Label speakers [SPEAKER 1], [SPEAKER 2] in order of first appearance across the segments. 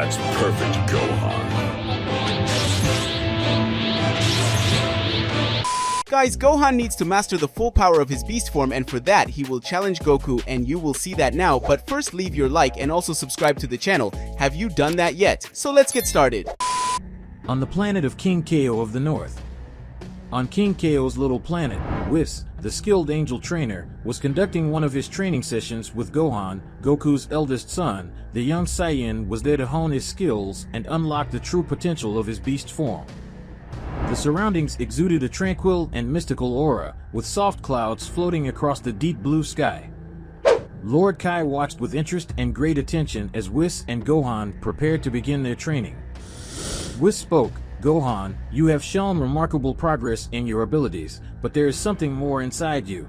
[SPEAKER 1] That's perfect, Gohan.
[SPEAKER 2] Guys, Gohan needs to master the full power of his beast form, and for that, he will challenge Goku, and you will see that now. But first, leave your like and also subscribe to the channel. Have you done that yet? So let's get started.
[SPEAKER 3] On the planet of King Ko of the North. On King Ko's little planet, Whis, the skilled angel trainer, was conducting one of his training sessions with Gohan, Goku's eldest son. The young Saiyan was there to hone his skills and unlock the true potential of his beast form. The surroundings exuded a tranquil and mystical aura, with soft clouds floating across the deep blue sky. Lord Kai watched with interest and great attention as Whis and Gohan prepared to begin their training. Whis spoke, "Gohan, you have shown remarkable progress in your abilities, but there is something more inside you."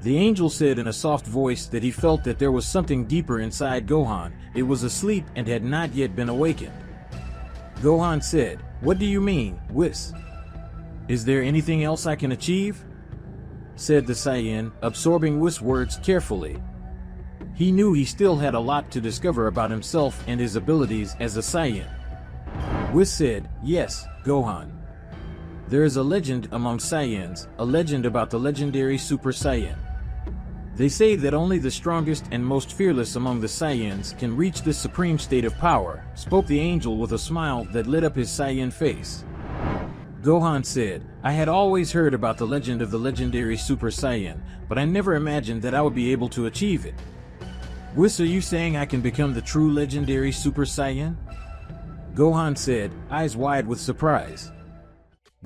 [SPEAKER 3] The angel said in a soft voice that he felt that there was something deeper inside Gohan. It was asleep and had not yet been awakened. Gohan said, "What do you mean, Whis? Is there anything else I can achieve?" said the Saiyan, absorbing Whis' words carefully. He knew he still had a lot to discover about himself and his abilities as a Saiyan. Whis said, "Yes, Gohan. There is a legend among Saiyans, a legend about the legendary Super Saiyan. They say that only the strongest and most fearless among the Saiyans can reach this supreme state of power," spoke the angel with a smile that lit up his Saiyan face. Gohan said, "I had always heard about the legend of the legendary Super Saiyan, but I never imagined that I would be able to achieve it." "Whis, are you saying I can become the true legendary Super Saiyan?" Gohan said, eyes wide with surprise.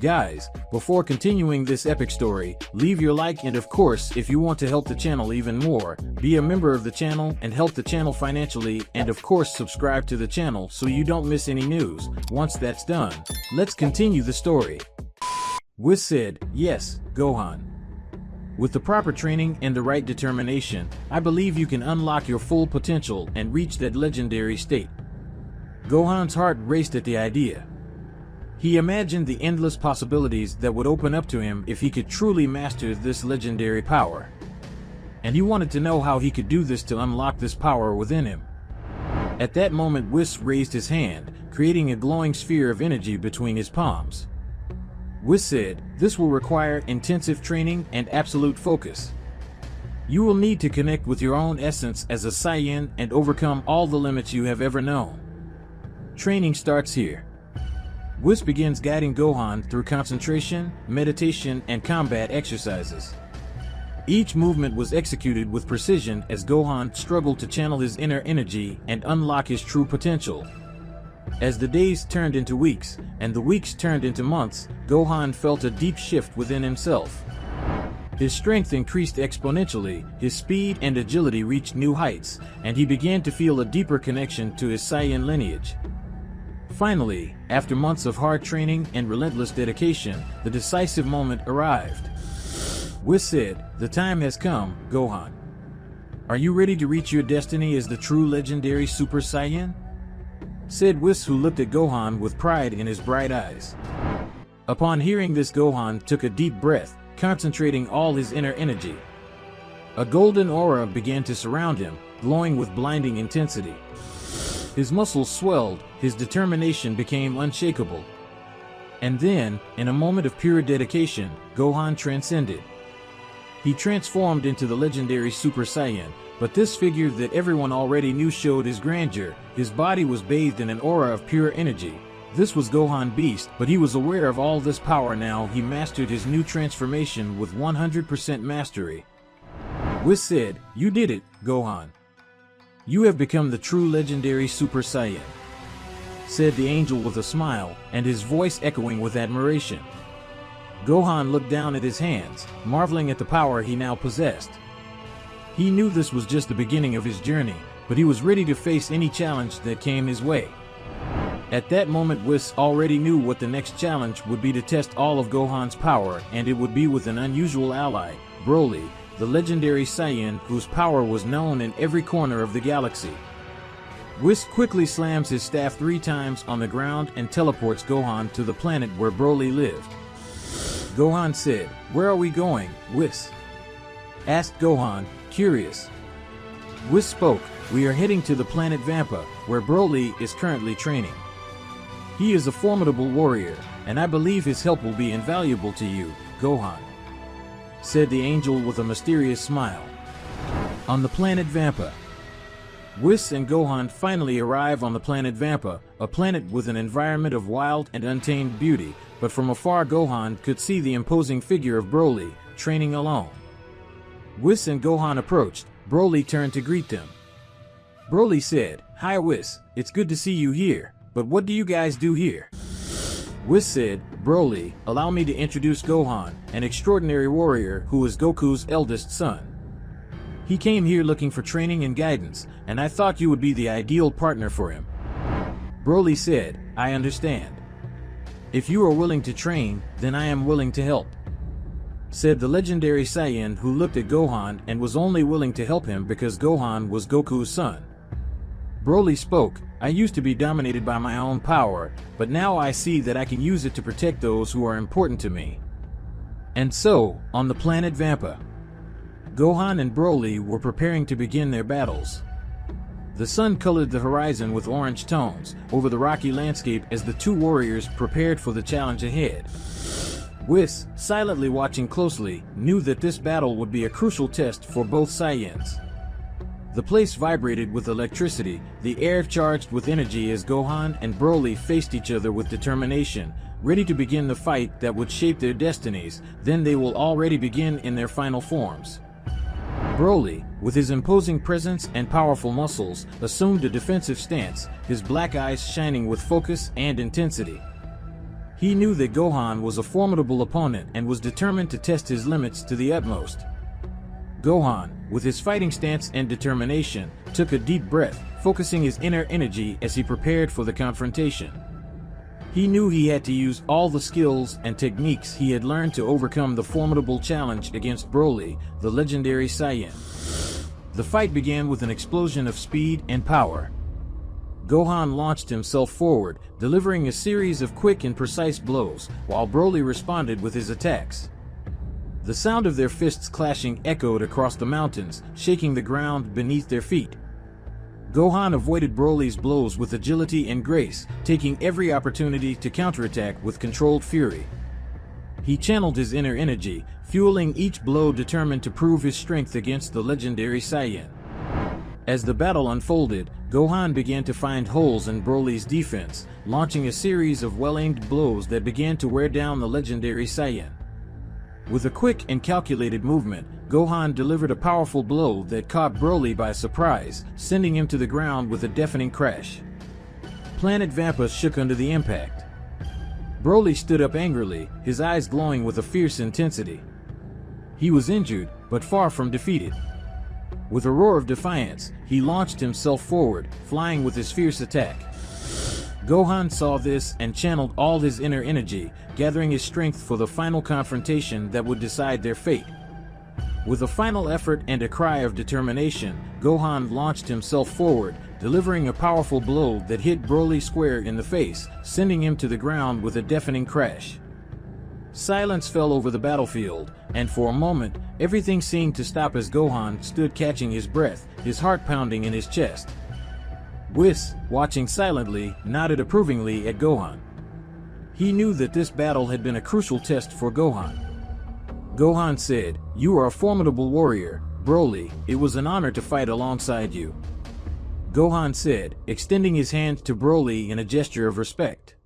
[SPEAKER 3] Guys, before continuing this epic story, leave your like, and of course, if you want to help the channel even more, be a member of the channel and help the channel financially, and of course subscribe to the channel so you don't miss any news. Once that's done, let's continue the story. Whis said, "Yes, Gohan. With the proper training and the right determination, I believe you can unlock your full potential and reach that legendary state." Gohan's heart raced at the idea. He imagined the endless possibilities that would open up to him if he could truly master this legendary power. And he wanted to know how he could do this to unlock this power within him. At that moment, Whis raised his hand, creating a glowing sphere of energy between his palms. Whis said, "This will require intensive training and absolute focus. You will need to connect with your own essence as a Saiyan and overcome all the limits you have ever known. Training starts here." Whis begins guiding Gohan through concentration, meditation, and combat exercises. Each movement was executed with precision as Gohan struggled to channel his inner energy and unlock his true potential. As the days turned into weeks, and the weeks turned into months, Gohan felt a deep shift within himself. His strength increased exponentially, his speed and agility reached new heights, and he began to feel a deeper connection to his Saiyan lineage. Finally, after months of hard training and relentless dedication, the decisive moment arrived. Whis said, "The time has come, Gohan. Are you ready to reach your destiny as the true legendary Super Saiyan?" said Whis, who looked at Gohan with pride in his bright eyes. Upon hearing this, Gohan took a deep breath, concentrating all his inner energy. A golden aura began to surround him, glowing with blinding intensity. His muscles swelled, his determination became unshakable. And then, in a moment of pure dedication, Gohan transcended. He transformed into the legendary Super Saiyan, but this figure that everyone already knew showed his grandeur. His body was bathed in an aura of pure energy. This was Gohan Beast, but he was aware of all this power now. He mastered his new transformation with 100% mastery. Whis said, "You did it, Gohan. You have become the true legendary Super Saiyan," said the angel with a smile, and his voice echoing with admiration. Gohan looked down at his hands, marveling at the power he now possessed. He knew this was just the beginning of his journey, but he was ready to face any challenge that came his way. At that moment, Whis already knew what the next challenge would be: to test all of Gohan's power, and it would be with an unusual ally, Broly, the legendary Saiyan whose power was known in every corner of the galaxy. Whis quickly slams his staff 3 times on the ground and teleports Gohan to the planet where Broly lived. Gohan said, "Where are we going, Whis?" asked Gohan, curious. Whis spoke, We are heading to the planet Vampa, where Broly is currently training. He is a formidable warrior, and I believe his help will be invaluable to you, Gohan," said the angel with a mysterious smile. On the planet Vampa, Whis and Gohan finally arrive on the planet Vampa, a planet with an environment of wild and untamed beauty, but from afar Gohan could see the imposing figure of Broly, training alone. Whis and Gohan approached. Broly turned to greet them. Broly said, "Hi Whis, it's good to see you here, but what do you guys do here?" Whis said, "Broly, allow me to introduce Gohan, an extraordinary warrior who is Goku's eldest son. He came here looking for training and guidance, and I thought you would be the ideal partner for him." Broly said, "I understand. If you are willing to train, then I am willing to help," said the legendary Saiyan, who looked at Gohan and was only willing to help him because Gohan was Goku's son. Broly spoke, "I used to be dominated by my own power, but now I see that I can use it to protect those who are important to me." And so, on the planet Vampa, Gohan and Broly were preparing to begin their battles. The sun colored the horizon with orange tones over the rocky landscape as the two warriors prepared for the challenge ahead. Whis, silently watching closely, knew that this battle would be a crucial test for both Saiyans. The place vibrated with electricity, the air charged with energy as Gohan and Broly faced each other with determination, ready to begin the fight that would shape their destinies. Then they will already begin in their final forms. Broly, with his imposing presence and powerful muscles, assumed a defensive stance, his black eyes shining with focus and intensity. He knew that Gohan was a formidable opponent and was determined to test his limits to the utmost. Gohan, with his fighting stance and determination, took a deep breath, focusing his inner energy as he prepared for the confrontation. He knew he had to use all the skills and techniques he had learned to overcome the formidable challenge against Broly, the legendary Saiyan. The fight began with an explosion of speed and power. Gohan launched himself forward, delivering a series of quick and precise blows, while Broly responded with his attacks. The sound of their fists clashing echoed across the mountains, shaking the ground beneath their feet. Gohan avoided Broly's blows with agility and grace, taking every opportunity to counterattack with controlled fury. He channeled his inner energy, fueling each blow, determined to prove his strength against the legendary Saiyan. As the battle unfolded, Gohan began to find holes in Broly's defense, launching a series of well-aimed blows that began to wear down the legendary Saiyan. With a quick and calculated movement, Gohan delivered a powerful blow that caught Broly by surprise, sending him to the ground with a deafening crash. Planet Vampa shook under the impact. Broly stood up angrily, his eyes glowing with a fierce intensity. He was injured, but far from defeated. With a roar of defiance, he launched himself forward, flying with his fierce attack. Gohan saw this and channeled all his inner energy, gathering his strength for the final confrontation that would decide their fate. With a final effort and a cry of determination, Gohan launched himself forward, delivering a powerful blow that hit Broly square in the face, sending him to the ground with a deafening crash. Silence fell over the battlefield, and for a moment, everything seemed to stop as Gohan stood catching his breath, his heart pounding in his chest. Whis, watching silently, nodded approvingly at Gohan. He knew that this battle had been a crucial test for Gohan. Gohan said, "You are a formidable warrior, Broly. It was an honor to fight alongside you," Gohan said, extending his hand to Broly in a gesture of respect.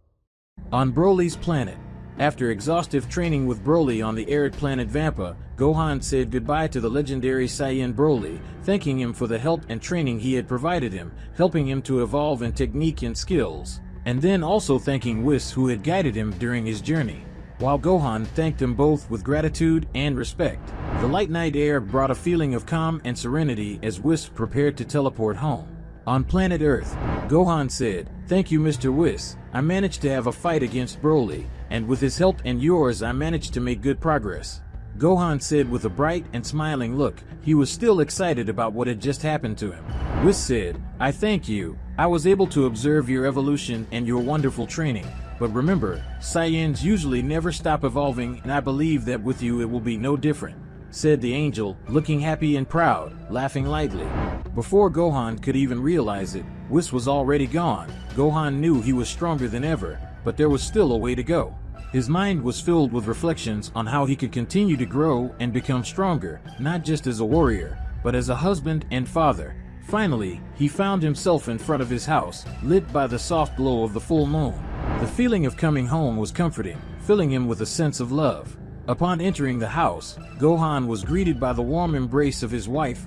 [SPEAKER 3] On Broly's planet, after exhaustive training with Broly on the arid planet Vampa, Gohan said goodbye to the legendary Saiyan Broly, thanking him for the help and training he had provided him, helping him to evolve in technique and skills, and then also thanking Whis, who had guided him during his journey. While Gohan thanked them both with gratitude and respect, the light night air brought a feeling of calm and serenity as Whis prepared to teleport home. On planet Earth, Gohan said, "Thank you, Mr. Whis. I managed to have a fight against Broly, and with his help and yours I managed to make good progress," Gohan said with a bright and smiling look. He was still excited about what had just happened to him. Whis said, "I thank you. I was able to observe your evolution and your wonderful training. But remember, Saiyans usually never stop evolving, and I believe that with you it will be no different." said the angel, looking happy and proud, laughing lightly. Before Gohan could even realize it, Whis was already gone. Gohan knew he was stronger than ever, but there was still a way to go. His mind was filled with reflections on how he could continue to grow and become stronger, not just as a warrior, but as a husband and father. Finally, he found himself in front of his house, lit by the soft glow of the full moon. The feeling of coming home was comforting, filling him with a sense of love. Upon entering the house, Gohan was greeted by the warm embrace of his wife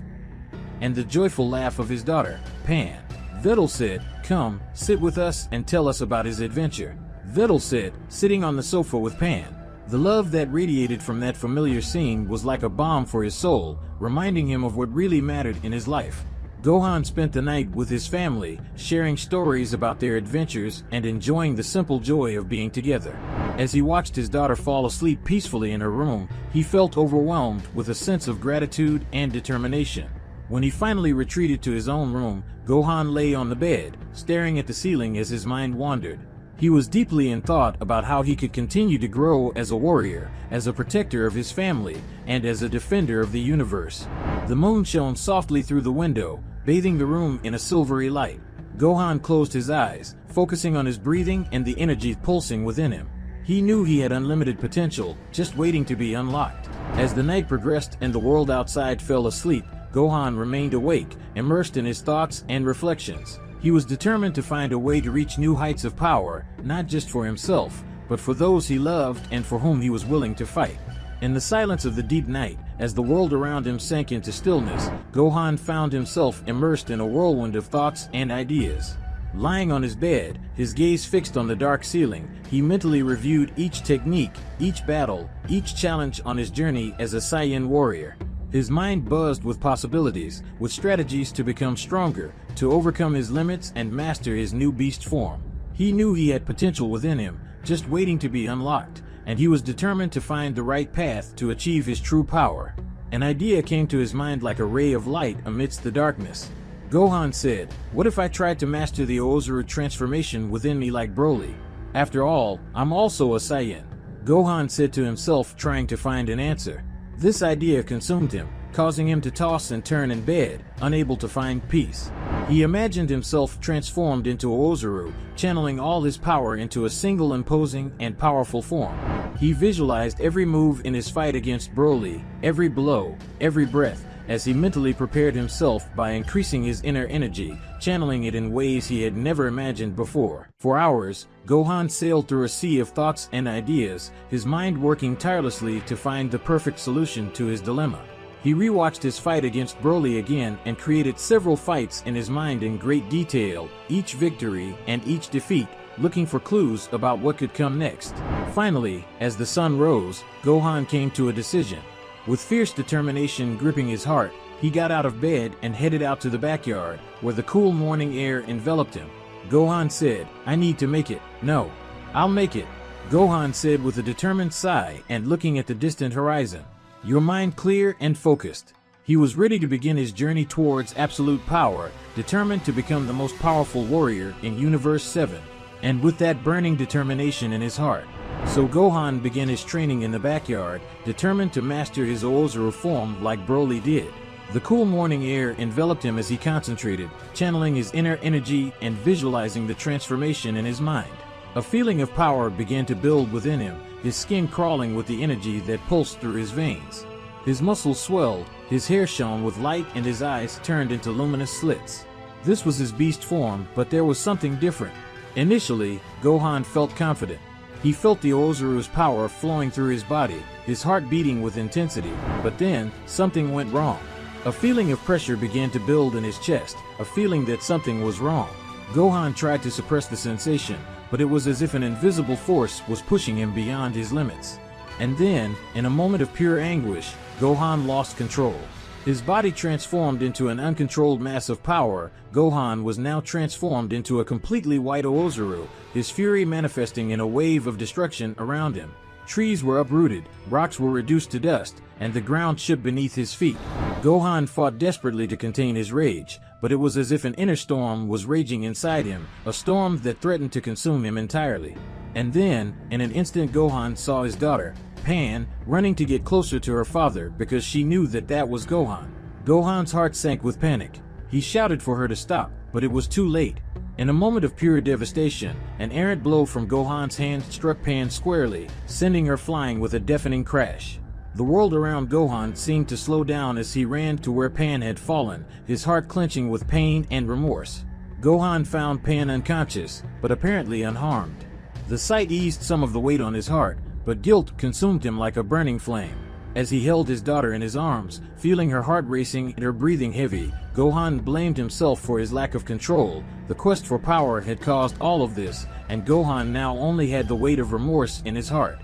[SPEAKER 3] and the joyful laugh of his daughter, Pan. Vettel said, "Come, sit with us and tell us about his adventure." Vettel said, sitting on the sofa with Pan. The love that radiated from that familiar scene was like a balm for his soul, reminding him of what really mattered in his life. Gohan spent the night with his family, sharing stories about their adventures and enjoying the simple joy of being together. As he watched his daughter fall asleep peacefully in her room, he felt overwhelmed with a sense of gratitude and determination. When he finally retreated to his own room, Gohan lay on the bed, staring at the ceiling as his mind wandered. He was deeply in thought about how he could continue to grow as a warrior, as a protector of his family, and as a defender of the universe. The moon shone softly through the window, bathing the room in a silvery light. Gohan closed his eyes, focusing on his breathing and the energy pulsing within him. He knew he had unlimited potential, just waiting to be unlocked. As the night progressed and the world outside fell asleep, Gohan remained awake, immersed in his thoughts and reflections. He was determined to find a way to reach new heights of power, not just for himself, but for those he loved and for whom he was willing to fight. In the silence of the deep night, as the world around him sank into stillness, Gohan found himself immersed in a whirlwind of thoughts and ideas. Lying on his bed, his gaze fixed on the dark ceiling, he mentally reviewed each technique, each battle, each challenge on his journey as a Saiyan warrior. His mind buzzed with possibilities, with strategies to become stronger, to overcome his limits and master his new beast form. He knew he had potential within him, just waiting to be unlocked, and he was determined to find the right path to achieve his true power. An idea came to his mind like a ray of light amidst the darkness. Gohan said, "What if I tried to master the Oozaru transformation within me like Broly? After all, I'm also a Saiyan." Gohan said to himself, trying to find an answer. This idea consumed him, causing him to toss and turn in bed, unable to find peace. He imagined himself transformed into Oozaru, channeling all his power into a single imposing and powerful form. He visualized every move in his fight against Broly, every blow, every breath, as he mentally prepared himself by increasing his inner energy, channeling it in ways he had never imagined before. For hours, Gohan sailed through a sea of thoughts and ideas, his mind working tirelessly to find the perfect solution to his dilemma. He rewatched his fight against Broly again and created several fights in his mind in great detail, each victory and each defeat, looking for clues about what could come next. Finally, as the sun rose, Gohan came to a decision. With fierce determination gripping his heart, he got out of bed and headed out to the backyard, where the cool morning air enveloped him. Gohan said, "I need to make it. No, I'll make it," Gohan said with a determined sigh and looking at the distant horizon. Your mind clear and focused. He was ready to begin his journey towards absolute power, determined to become the most powerful warrior in Universe 7, and with that burning determination in his heart. So Gohan began his training in the backyard, determined to master his Oozaru form like Broly did. The cool morning air enveloped him as he concentrated, channeling his inner energy and visualizing the transformation in his mind. A feeling of power began to build within him, his skin crawling with the energy that pulsed through his veins. His muscles swelled, his hair shone with light and his eyes turned into luminous slits. This was his beast form, but there was something different. Initially, Gohan felt confident. He felt the Oozaru's power flowing through his body, his heart beating with intensity, but then something went wrong. A feeling of pressure began to build in his chest, a feeling that something was wrong. Gohan tried to suppress the sensation, but it was as if an invisible force was pushing him beyond his limits. And then, in a moment of pure anguish, Gohan lost control. His body transformed into an uncontrolled mass of power. Gohan was now transformed into a completely white Oozaru, his fury manifesting in a wave of destruction around him. Trees were uprooted, rocks were reduced to dust, and the ground shook beneath his feet. Gohan fought desperately to contain his rage, but it was as if an inner storm was raging inside him, a storm that threatened to consume him entirely. And then, in an instant, Gohan saw his daughter, Pan, running to get closer to her father because she knew that was Gohan. Gohan's heart sank with panic. He shouted for her to stop, but it was too late. In a moment of pure devastation, an errant blow from Gohan's hand struck Pan squarely, sending her flying with a deafening crash. The world around Gohan seemed to slow down as he ran to where Pan had fallen, his heart clenching with pain and remorse. Gohan found Pan unconscious, but apparently unharmed. The sight eased some of the weight on his heart, but guilt consumed him like a burning flame. As he held his daughter in his arms, feeling her heart racing and her breathing heavy, Gohan blamed himself for his lack of control. The quest for power had caused all of this, and Gohan now only had the weight of remorse in his heart.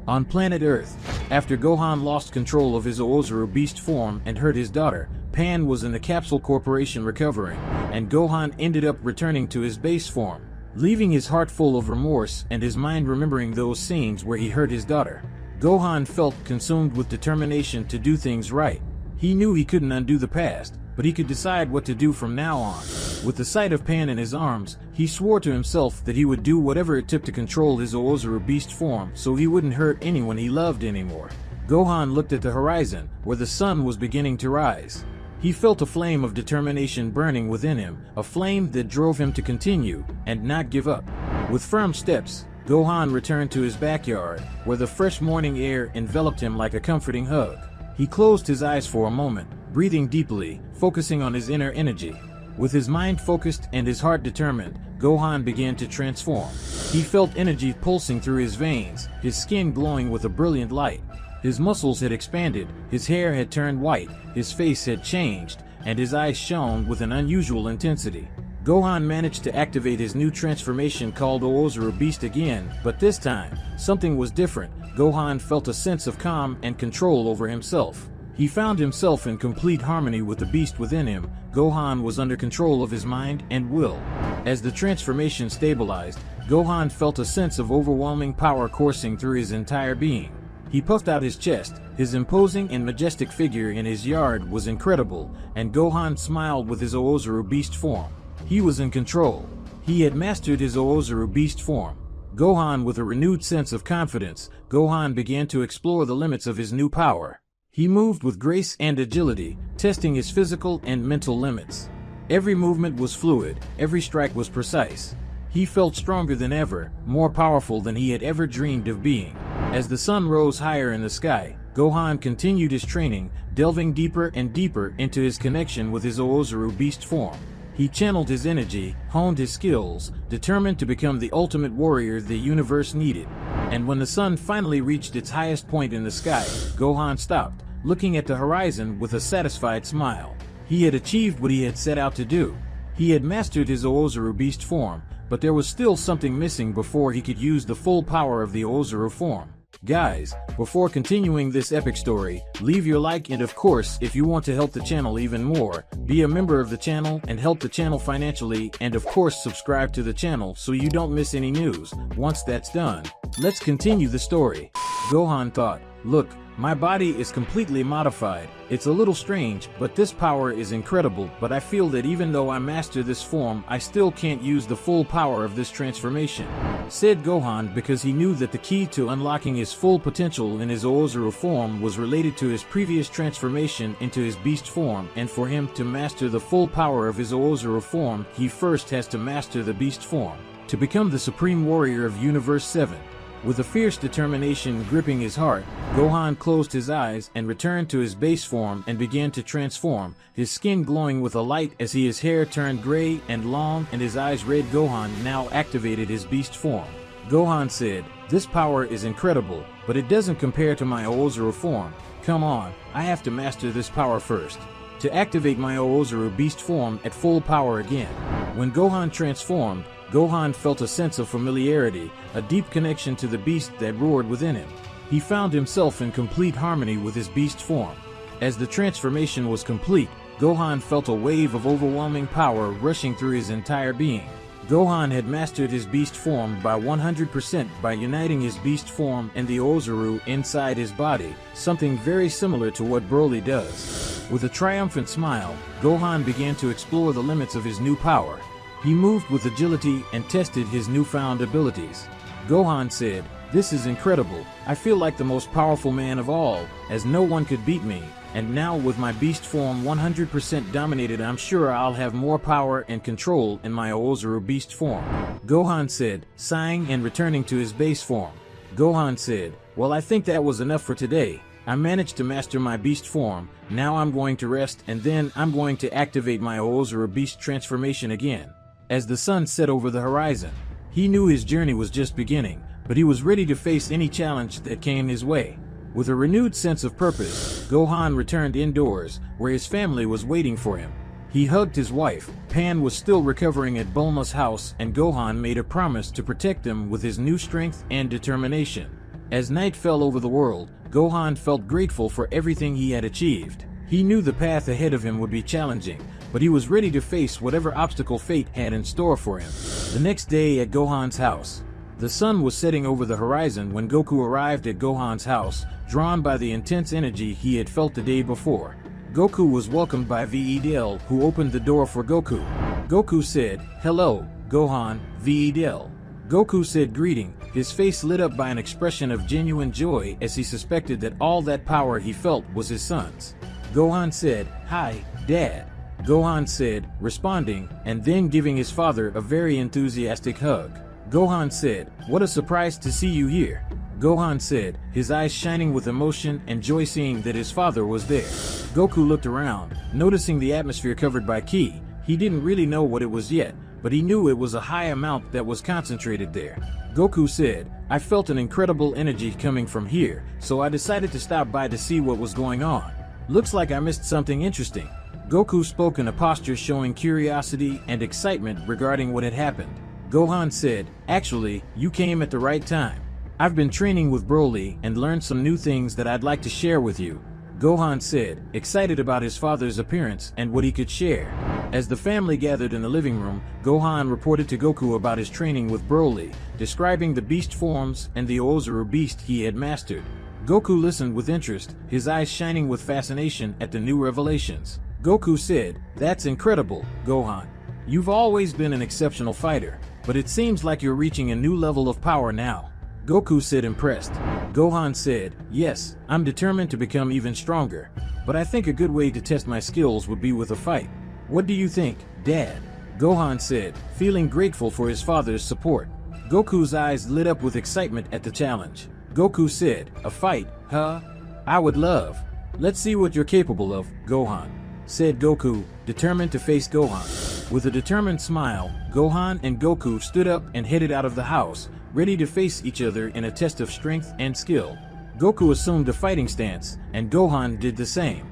[SPEAKER 3] On planet Earth, after Gohan lost control of his Oozaru beast form and hurt his daughter, Pan was in the Capsule Corporation recovering, and Gohan ended up returning to his base form, leaving his heart full of remorse and his mind remembering those scenes where he hurt his daughter. Gohan felt consumed with determination to do things right. He knew he couldn't undo the past, but he could decide what to do from now on. With the sight of Pan in his arms, he swore to himself that he would do whatever it took to control his Oozaru beast form so he wouldn't hurt anyone he loved anymore. Gohan looked at the horizon, where the sun was beginning to rise. He felt a flame of determination burning within him, a flame that drove him to continue and not give up. With firm steps, Gohan returned to his backyard, where the fresh morning air enveloped him like a comforting hug. He closed his eyes for a moment, breathing deeply, focusing on his inner energy. With his mind focused and his heart determined, Gohan began to transform. He felt energy pulsing through his veins, his skin glowing with a brilliant light. His muscles had expanded, his hair had turned white, his face had changed, and his eyes shone with an unusual intensity. Gohan managed to activate his new transformation called Oozaru Beast again, but this time, something was different. Gohan felt a sense of calm and control over himself. He found himself in complete harmony with the beast within him. Gohan was under control of his mind and will. As the transformation stabilized, Gohan felt a sense of overwhelming power coursing through his entire being. He puffed out his chest. His imposing and majestic figure in his yard was incredible, and Gohan smiled with his Oozaru beast form. He was in control. He had mastered his Oozaru beast form. Gohan, with a renewed sense of confidence, Gohan began to explore the limits of his new power. He moved with grace and agility, testing his physical and mental limits. Every movement was fluid, every strike was precise. He felt stronger than ever, more powerful than he had ever dreamed of being. As the sun rose higher in the sky, Gohan continued his training, delving deeper and deeper into his connection with his Oozaru beast form. He channeled his energy, honed his skills, determined to become the ultimate warrior the universe needed. And when the sun finally reached its highest point in the sky, Gohan stopped, looking at the horizon with a satisfied smile. He had achieved what he had set out to do. He had mastered his Oozaru beast form, but there was still something missing before he could use the full power of the Oozaru form. Guys, before continuing this epic story, leave your like, and of course, if you want to help the channel even more, be a member of the channel and help the channel financially, and of course subscribe to the channel so you don't miss any news. Once that's done, let's continue the story. Gohan thought, look, my body is completely modified. It's a little strange, but this power is incredible, but I feel that even though I master this form, I still can't use the full power of this transformation, said Gohan, because he knew that the key to unlocking his full potential in his Oozaru form was related to his previous transformation into his beast form, and for him to master the full power of his Oozaru form, he first has to master the beast form, to become the supreme warrior of Universe 7. With a fierce determination gripping his heart, Gohan closed his eyes and returned to his base form and began to transform, his skin glowing with a light as his hair turned gray and long and his eyes red. Gohan now activated his beast form. Gohan said, "This power is incredible, but it doesn't compare to my Oozaru form. Come on, I have to master this power first, to activate my Oozaru beast form at full power again." When Gohan transformed, Gohan felt a sense of familiarity, a deep connection to the beast that roared within him. He found himself in complete harmony with his beast form. As the transformation was complete, Gohan felt a wave of overwhelming power rushing through his entire being. Gohan had mastered his beast form by 100% by uniting his beast form and the Oozaru inside his body, something very similar to what Broly does. With a triumphant smile, Gohan began to explore the limits of his new power. He moved with agility and tested his newfound abilities. Gohan said, This is incredible. I feel like the most powerful man of all, as no one could beat me. And now with my beast form 100% dominated, I'm sure I'll have more power and control in my Oozaru beast form. Gohan said, sighing and returning to his base form. Gohan said, well, I think that was enough for today. I managed to master my beast form. Now I'm going to rest, and then I'm going to activate my Oozaru beast transformation again. As the sun set over the horizon, he knew his journey was just beginning, but he was ready to face any challenge that came his way. With a renewed sense of purpose, Gohan returned indoors, where his family was waiting for him. He hugged his wife. Pan was still recovering at Bulma's house, and Gohan made a promise to protect them with his new strength and determination. As night fell over the world, Gohan felt grateful for everything he had achieved. He knew the path ahead of him would be challenging, but he was ready to face whatever obstacle fate had in store for him. The next day at Gohan's house, the sun was setting over the horizon when Goku arrived at Gohan's house, drawn by the intense energy he had felt the day before. Goku was welcomed by Videl, who opened the door for Goku. Goku said, hello, Gohan, Videl. Goku said greeting, his face lit up by an expression of genuine joy as he suspected that all that power he felt was his son's. Gohan said, hi, Dad. Gohan said, responding, and then giving his father a very enthusiastic hug. Gohan said, what a surprise to see you here. Gohan said, his eyes shining with emotion and joy seeing that his father was there. Goku looked around, noticing the atmosphere covered by ki. He didn't really know what it was yet, but he knew it was a high amount that was concentrated there. Goku said, I felt an incredible energy coming from here, so I decided to stop by to see what was going on. Looks like I missed something interesting. Goku spoke in a posture showing curiosity and excitement regarding what had happened. Gohan said, actually, you came at the right time. I've been training with Broly and learned some new things that I'd like to share with you. Gohan said, excited about his father's appearance and what he could share. As the family gathered in the living room, Gohan reported to Goku about his training with Broly, describing the beast forms and the Oozaru beast he had mastered. Goku listened with interest, his eyes shining with fascination at the new revelations. Goku said, that's incredible, Gohan. You've always been an exceptional fighter, but it seems like you're reaching a new level of power now. Goku said impressed. Gohan said, yes, I'm determined to become even stronger, but I think a good way to test my skills would be with a fight. What do you think, Dad? Gohan said, feeling grateful for his father's support. Goku's eyes lit up with excitement at the challenge. Goku said, a fight, huh? I would love. Let's see what you're capable of, Gohan, said Goku, determined to face Gohan. With a determined smile, Gohan and Goku stood up and headed out of the house, ready to face each other in a test of strength and skill. Goku assumed a fighting stance, and Gohan did the same.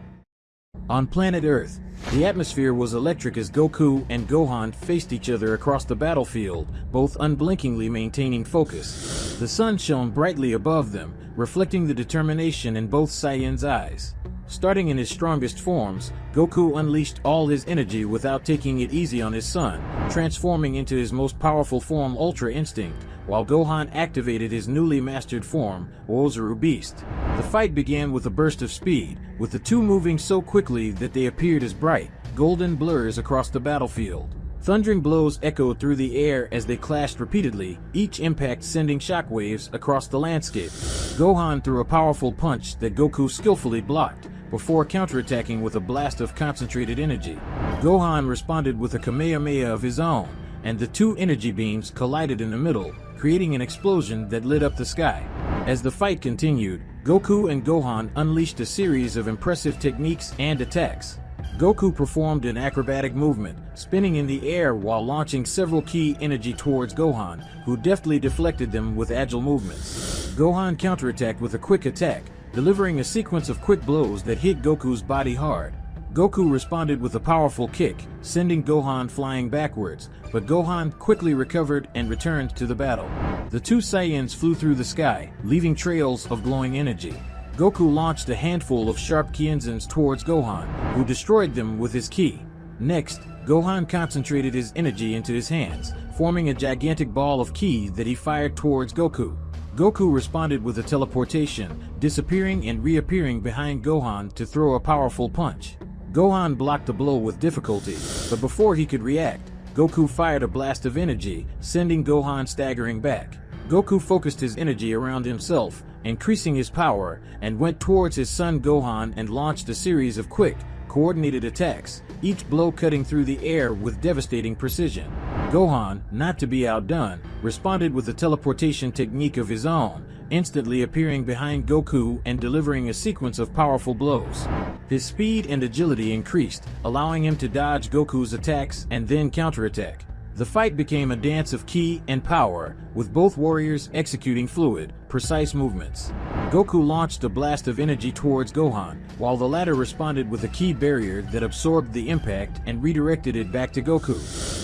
[SPEAKER 3] On planet Earth, the atmosphere was electric as Goku and Gohan faced each other across the battlefield, both unblinkingly maintaining focus. The sun shone brightly above them, reflecting the determination in both Saiyan's eyes. Starting in his strongest forms, Goku unleashed all his energy without taking it easy on his son, transforming into his most powerful form Ultra Instinct, while Gohan activated his newly mastered form, Oozaru Beast. The fight began with a burst of speed, with the two moving so quickly that they appeared as bright, golden blurs across the battlefield. Thundering blows echoed through the air as they clashed repeatedly, each impact sending shockwaves across the landscape. Gohan threw a powerful punch that Goku skillfully blocked, before counterattacking with a blast of concentrated energy. Gohan responded with a Kamehameha of his own, and the two energy beams collided in the middle, creating an explosion that lit up the sky. As the fight continued, Goku and Gohan unleashed a series of impressive techniques and attacks. Goku performed an acrobatic movement, spinning in the air while launching several key energy towards Gohan, who deftly deflected them with agile movements. Gohan counterattacked with a quick attack, delivering a sequence of quick blows that hit Goku's body hard. Goku responded with a powerful kick, sending Gohan flying backwards, but Gohan quickly recovered and returned to the battle. The two Saiyans flew through the sky, leaving trails of glowing energy. Goku launched a handful of sharp Kienzens towards Gohan, who destroyed them with his ki. Next, Gohan concentrated his energy into his hands, forming a gigantic ball of ki that he fired towards Goku. Goku responded with a teleportation, disappearing and reappearing behind Gohan to throw a powerful punch. Gohan blocked the blow with difficulty, but before he could react, Goku fired a blast of energy, sending Gohan staggering back. Goku focused his energy around himself, increasing his power, and went towards his son Gohan and launched a series of quick, coordinated attacks, each blow cutting through the air with devastating precision. Gohan, not to be outdone, responded with a teleportation technique of his own, instantly appearing behind Goku and delivering a sequence of powerful blows. His speed and agility increased, allowing him to dodge Goku's attacks and then counterattack. The fight became a dance of ki and power, with both warriors executing fluid, precise movements. Goku launched a blast of energy towards Gohan, while the latter responded with a ki barrier that absorbed the impact and redirected it back to Goku.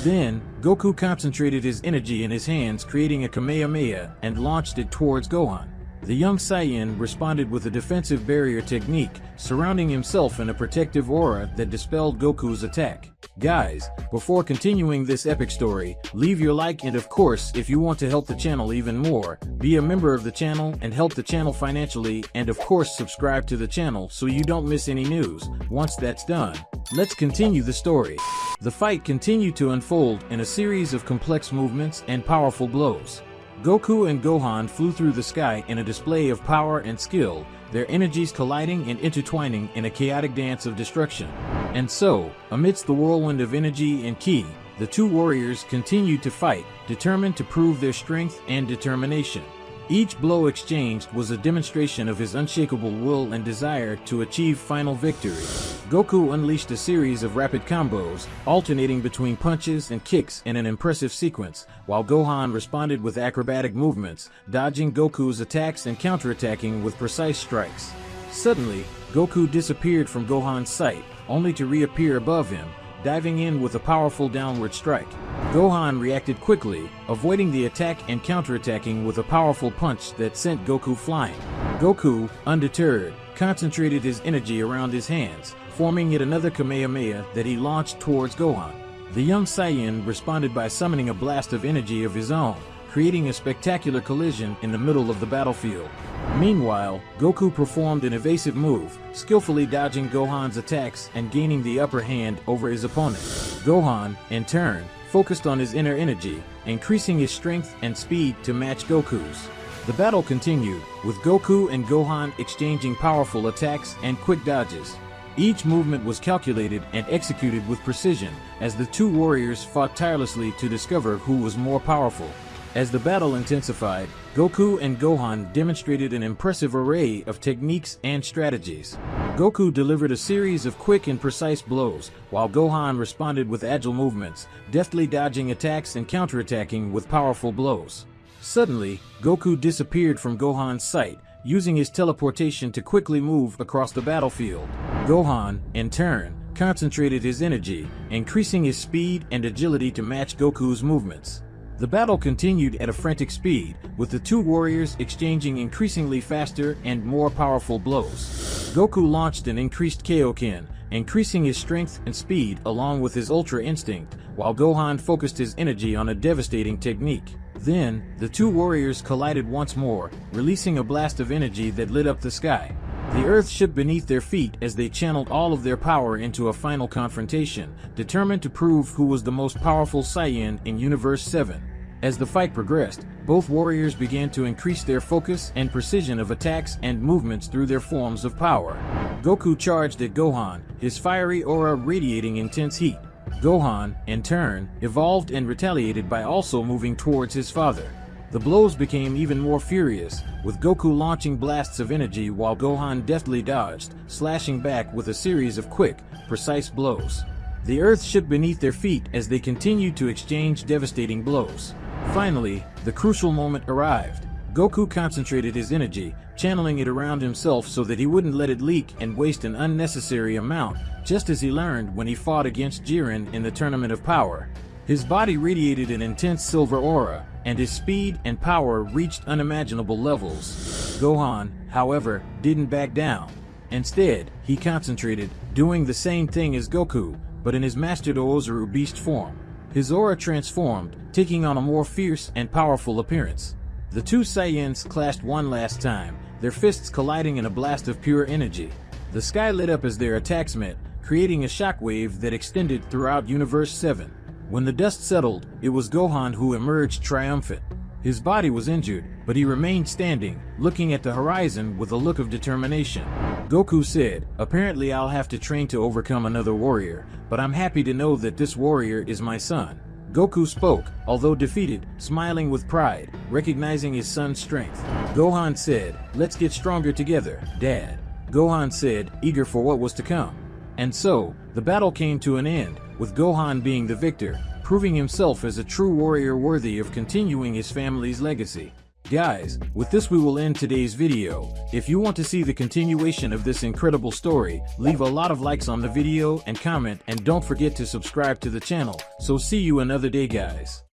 [SPEAKER 3] Then, Goku concentrated his energy in his hands, creating a Kamehameha, and launched it towards Gohan. The young Saiyan responded with a defensive barrier technique, surrounding himself in a protective aura that dispelled Goku's attack. Guys, before continuing this epic story, leave your like, and of course, if you want to help the channel even more, be a member of the channel and help the channel financially, and of course subscribe to the channel so you don't miss any news. Once that's done, let's continue the story. The fight continued to unfold in a series of complex movements and powerful blows. Goku and Gohan flew through the sky in a display of power and skill, their energies colliding and intertwining in a chaotic dance of destruction. And so, amidst the whirlwind of energy and ki, the two warriors continued to fight, determined to prove their strength and determination. Each blow exchanged was a demonstration of his unshakable will and desire to achieve final victory. Goku unleashed a series of rapid combos, alternating between punches and kicks in an impressive sequence, while Gohan responded with acrobatic movements, dodging Goku's attacks and counterattacking with precise strikes. Suddenly, Goku disappeared from Gohan's sight, only to reappear above him, diving in with a powerful downward strike. Gohan reacted quickly, avoiding the attack and counterattacking with a powerful punch that sent Goku flying. Goku, undeterred, concentrated his energy around his hands, forming yet another Kamehameha that he launched towards Gohan. The young Saiyan responded by summoning a blast of energy of his own, creating a spectacular collision in the middle of the battlefield. Meanwhile, Goku performed an evasive move, skillfully dodging Gohan's attacks and gaining the upper hand over his opponent. Gohan, in turn, focused on his inner energy, increasing his strength and speed to match Goku's. The battle continued, with Goku and Gohan exchanging powerful attacks and quick dodges. Each movement was calculated and executed with precision, as the two warriors fought tirelessly to discover who was more powerful. As the battle intensified, Goku and Gohan demonstrated an impressive array of techniques and strategies. Goku delivered a series of quick and precise blows, while Gohan responded with agile movements, deftly dodging attacks and counterattacking with powerful blows. Suddenly, Goku disappeared from Gohan's sight, using his teleportation to quickly move across the battlefield. Gohan, in turn, concentrated his energy, increasing his speed and agility to match Goku's movements. The battle continued at a frantic speed, with the two warriors exchanging increasingly faster and more powerful blows. Goku launched an increased Kaioken, increasing his strength and speed along with his Ultra Instinct, while Gohan focused his energy on a devastating technique. Then, the two warriors collided once more, releasing a blast of energy that lit up the sky. The earth shook beneath their feet as they channeled all of their power into a final confrontation, determined to prove who was the most powerful Saiyan in Universe 7. As the fight progressed, both warriors began to increase their focus and precision of attacks and movements through their forms of power. Goku charged at Gohan, his fiery aura radiating intense heat. Gohan, in turn, evolved and retaliated by also moving towards his father. The blows became even more furious, with Goku launching blasts of energy while Gohan deftly dodged, slashing back with a series of quick, precise blows. The earth shook beneath their feet as they continued to exchange devastating blows. Finally, the crucial moment arrived. Goku concentrated his energy, channeling it around himself so that he wouldn't let it leak and waste an unnecessary amount, just as he learned when he fought against Jiren in the Tournament of Power. His body radiated an intense silver aura, and his speed and power reached unimaginable levels. Gohan, however, didn't back down. Instead, he concentrated, doing the same thing as Goku, but in his mastered Oozaru beast form. His aura transformed, taking on a more fierce and powerful appearance. The two Saiyans clashed one last time, their fists colliding in a blast of pure energy. The sky lit up as their attacks met, creating a shockwave that extended throughout Universe 7. When the dust settled, it was Gohan who emerged triumphant. His body was injured, but he remained standing, looking at the horizon with a look of determination. Goku said, "Apparently I'll have to train to overcome another warrior, but I'm happy to know that this warrior is my son." Goku spoke, although defeated, smiling with pride, recognizing his son's strength. Gohan said, "Let's get stronger together, Dad." Gohan said, eager for what was to come. And so, the battle came to an end, with Gohan being the victor, proving himself as a true warrior worthy of continuing his family's legacy. Guys, with this we will end today's video. If you want to see the continuation of this incredible story, leave a lot of likes on the video and comment, and don't forget to subscribe to the channel. So see you another day, guys.